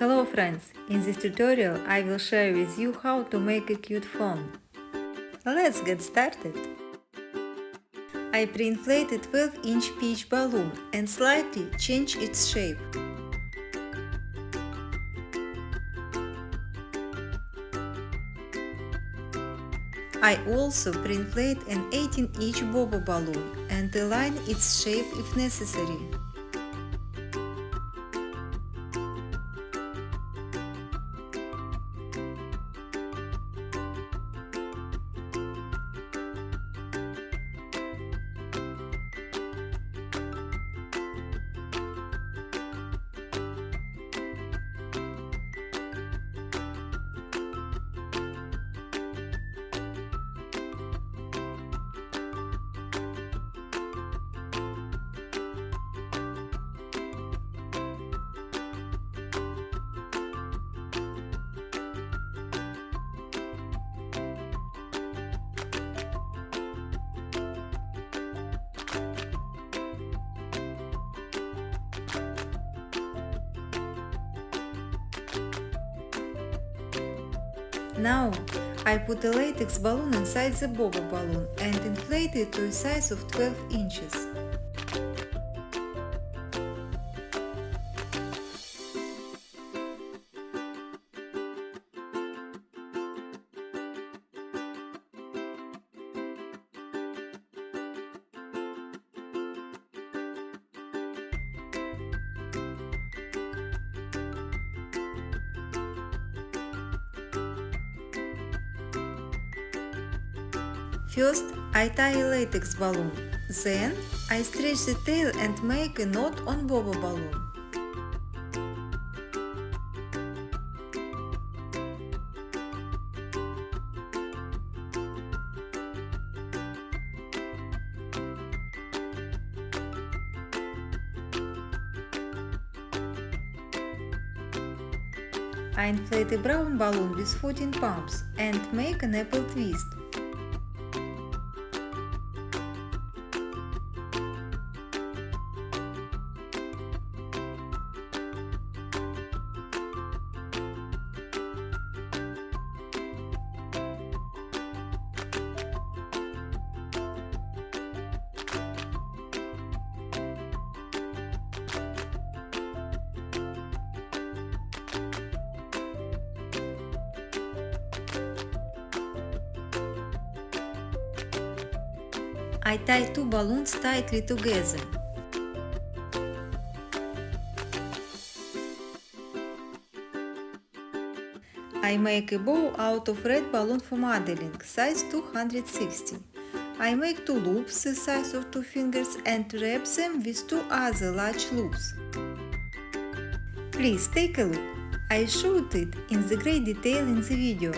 Hello friends! In this tutorial I will share with you how to make a cute phone. Let's get started! I pre-inflated 12-inch peach balloon and slightly changed its shape. I also pre-inflate an 18-inch bobo balloon and align its shape if necessary. Now, I put a latex balloon inside the bobo balloon and inflate it to a size of 12 inches. First, I tie a latex balloon, then I stretch the tail and make a knot on bobo balloon. I inflate a brown balloon with 14 pumps and make an apple twist. I tie two balloons tightly together. I make a bow out of red balloon for modeling, size 260. I make two loops the size of two fingers and wrap them with two other large loops. Please take a look. I showed it in the great detail in the video.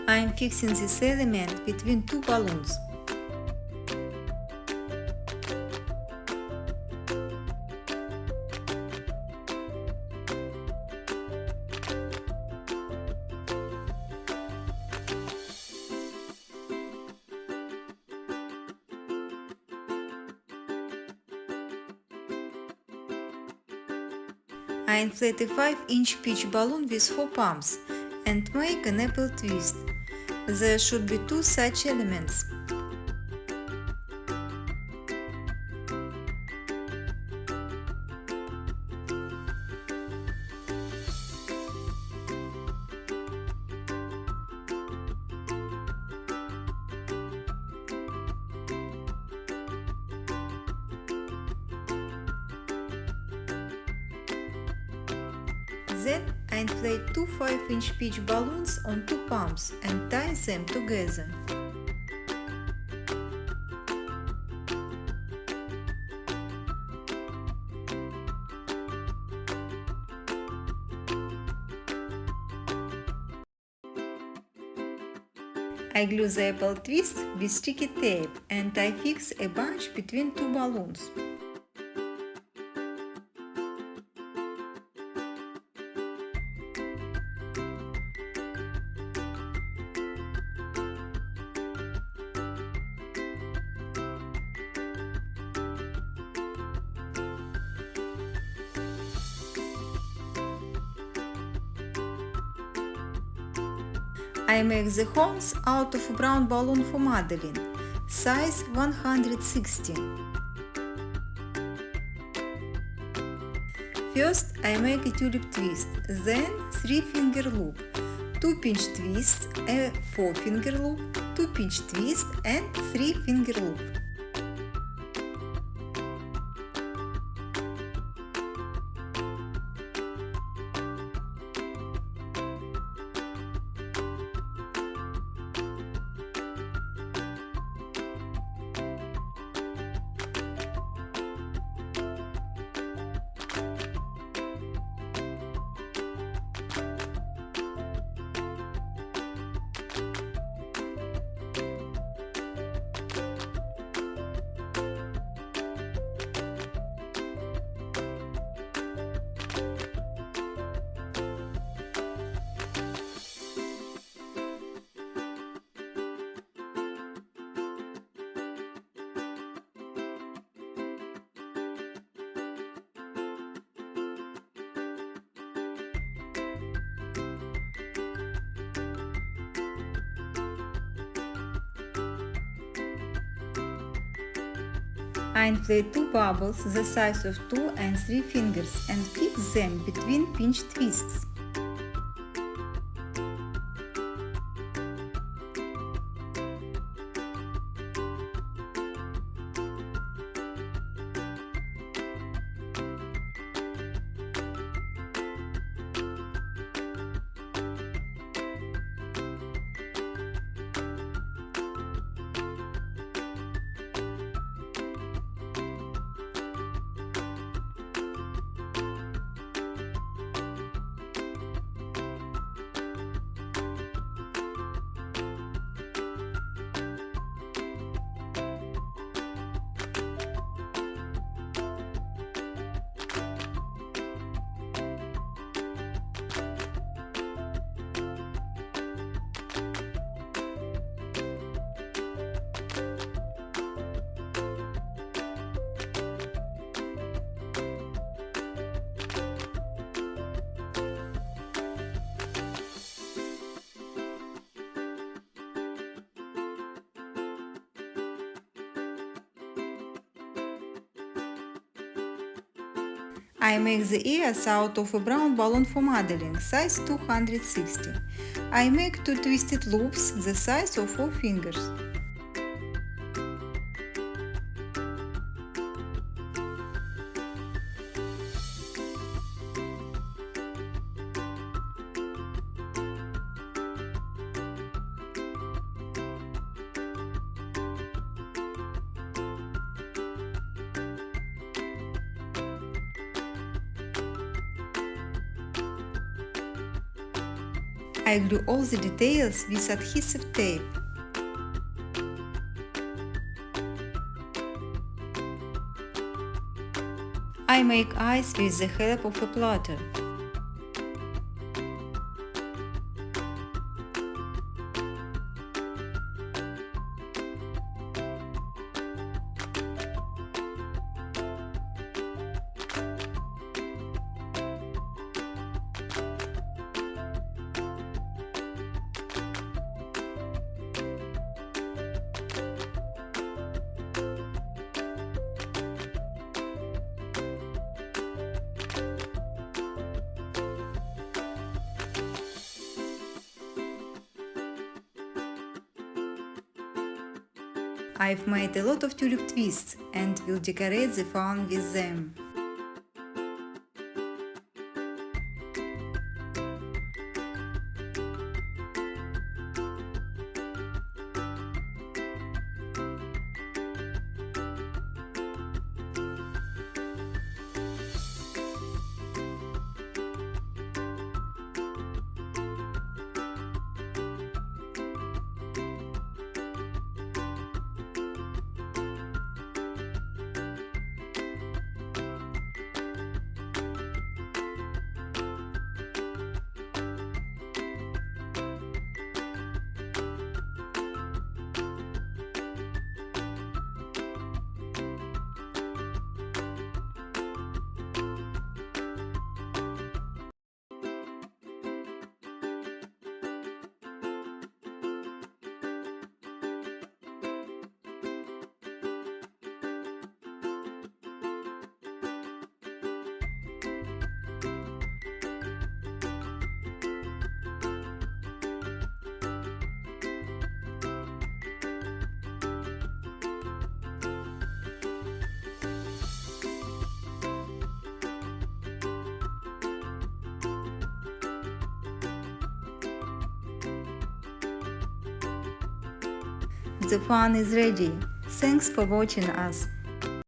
I am fixing this element between two balloons. I inflate a 5-inch peach balloon with 4 pumps and make an apple twist. There should be two such elements. Then I inflate two 5-inch peach balloons on two pumps and tie them together. I glue the apple twist with sticky tape and I fix a bunch between two balloons. I make the horns out of a brown balloon for modeling, size 160. First I make a tulip twist, then 3-finger loop, 2-pinch twist, a 4-finger loop, 2-pinch twist and 3-finger loop. I inflate two bubbles the size of 2 and 3 fingers and fix them between pinch twists. I make the ears out of a brown balloon for modeling, size 260. I make two twisted loops the size of 4 fingers. I glue all the details with adhesive tape. I make eyes with the help of a plotter. I've made a lot of tulip twists and will decorate the phone with them. the fun is ready. Thanks for watching us.